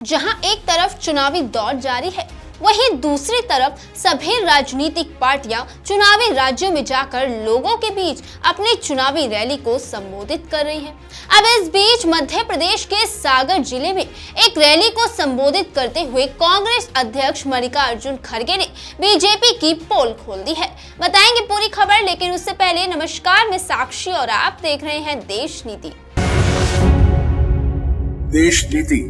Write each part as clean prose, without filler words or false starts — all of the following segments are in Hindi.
जहां एक तरफ चुनावी दौर जारी है, वहीं दूसरी तरफ सभी राजनीतिक पार्टियां चुनावी राज्यों में जाकर लोगों के बीच अपनी चुनावी रैली को संबोधित कर रही हैं। अब इस बीच मध्य प्रदेश के सागर जिले में एक रैली को संबोधित करते हुए कांग्रेस अध्यक्ष मल्लिकार्जुन खड़गे ने बीजेपी की पोल खोल दी है। बताएंगे पूरी खबर, लेकिन उससे पहले नमस्कार, मैं साक्षी और आप देख रहे हैं देश नीति। देश नीति,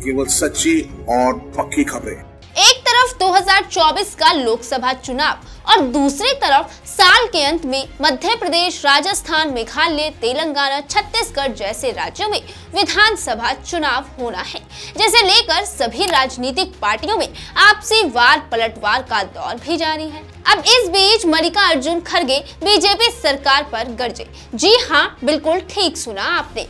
केवल सच्ची और पक्की खबरें। एक तरफ 2024 का लोकसभा चुनाव और दूसरी तरफ साल के अंत में मध्य प्रदेश, राजस्थान, मेघालय, तेलंगाना, छत्तीसगढ़ जैसे राज्यों में विधानसभा चुनाव होना है, जिसे लेकर सभी राजनीतिक पार्टियों में आपसी वार पलटवार का दौर भी जारी है। अब इस बीच मल्लिकार्जुन खड़गे बीजेपी सरकार पर गरजे। जी हाँ, बिल्कुल ठीक सुना आपने।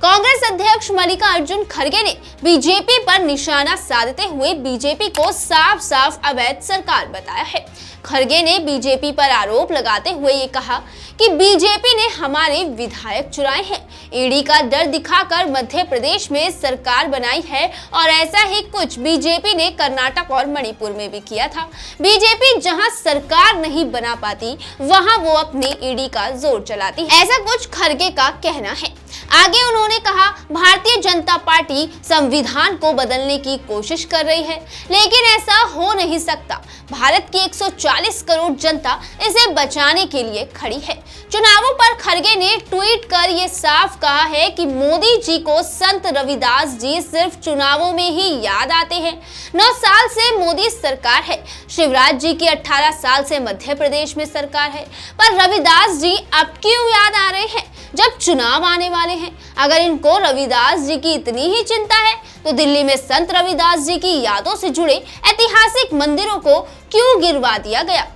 कांग्रेस अध्यक्ष मल्लिकार्जुन खड़गे ने बीजेपी पर निशाना साधते हुए बीजेपी को साफ साफ अवैध सरकार बताया है। खड़गे ने बीजेपी पर आरोप लगाते हुए ये कहा कि बीजेपी ने हमारे विधायक चुराए हैं, ईडी का डर दिखाकर मध्य प्रदेश में सरकार बनाई है और ऐसा ही कुछ बीजेपी ने कर्नाटक और मणिपुर में भी किया था। बीजेपी जहां सरकार नहीं बना पाती, वहां वो अपनी ईडी का जोर चलाती है, ऐसा कुछ खड़गे का कहना है। आगे उन्होंने कहा, भारतीय जनता पार्टी संविधान को बदलने की कोशिश कर रही है, लेकिन ऐसा हो नहीं सकता। भारत की 140 करोड़ जनता इसे बचाने के लिए खड़ी है। चुनावों पर खड़गे ने ट्वीट कर ये साफ कहा है कि मोदी जी को संत रविदास जी सिर्फ चुनावों में ही याद आते हैं। 9 साल से मोदी सरकार है, शिवराज जी की 18 साल से मध्य प्रदेश में सरकार है, पर रविदास जी अब क्यों याद आ रहे हैं जब चुनाव आने वाले हैं? अगर इनको रविदास जी की इतनी ही चिंता है तो दिल्ली में संत रविदास जी की यादों से जुड़े ऐतिहासिक मंदिरों को क्यों गिरवा दिया गया?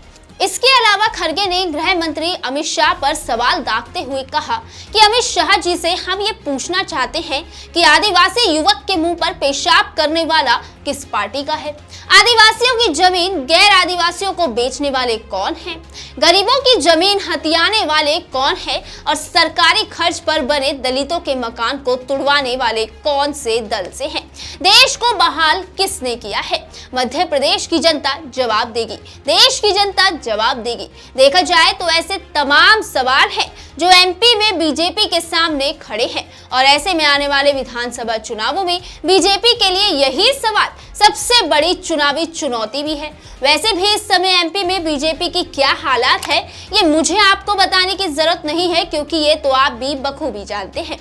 इसके अलावा खड़गे ने गृह मंत्री अमित शाह पर सवाल दागते हुए कहा कि अमित शाह जी से हम ये पूछना चाहते हैं कि आदिवासी युवक के मुंह पर पेशाब करने वाला किस पार्टी का है? आदिवासियों की जमीन गैर आदिवासियों को बेचने वाले कौन हैं? गरीबों की जमीन हथियाने वाले कौन है? और सरकारी खर्च पर बने दलितों के मकान को तुड़वाने वाले कौन से दल से हैं? देश को बहाल किसने किया है? मध्य प्रदेश की जनता जवाब देगी, देश की जनता जवाब देगी। देखा जाए तो ऐसे तमाम सवाल हैं जो एमपी में बीजेपी के सामने खड़े हैं, और ऐसे में आने वाले विधानसभा चुनावों में बीजेपी के लिए यही सवाल सबसे बड़ी चुनावी चुनौती भी है। वैसे भी इस समय एमपी में बीजेपी की क्या हालात है, ये मुझे आपको बताने की जरूरत नहीं है, क्योंकि ये तो आप भी बखूबी जानते हैं।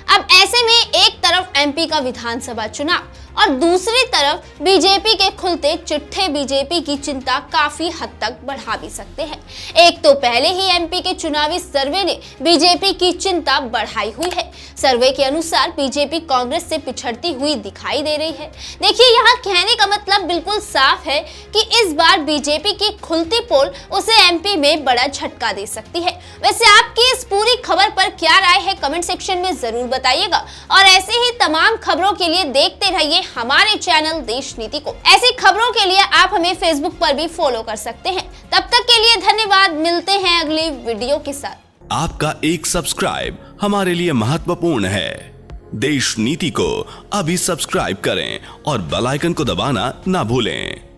अब ऐसे में एक तरफ एमपी का विधानसभा चुनाव और दूसरी तरफ बीजेपी के खुलते चिट्ठे बीजेपी की चिंता काफी हद तक बढ़ा भी सकते हैं। एक तो पहले ही एमपी के चुनावी सर्वे ने बीजेपी की चिंता बढ़ाई हुई है। सर्वे के अनुसार बीजेपी कांग्रेस से पिछड़ती हुई दिखाई दे रही है। देखिए, यहाँ कहने का मतलब बिल्कुल साफ है कि इस बार बीजेपी की खुलती पोल उसे एमपी में बड़ा झटका दे सकती है। वैसे आपकी इस पूरी खबर पर क्या राय है, कमेंट सेक्शन में जरूर बताइएगा, और ऐसे ही तमाम खबरों के लिए देखते रहिए हमारे चैनल देश नीति को। ऐसी खबरों के लिए आप हमें फेसबुक पर भी फॉलो कर सकते हैं। तब तक के लिए धन्यवाद, मिलते हैं अगली वीडियो के साथ। आपका एक सब्सक्राइब हमारे लिए महत्वपूर्ण है। देश नीति को अभी सब्सक्राइब करें और बेल आइकन को दबाना ना भूलें।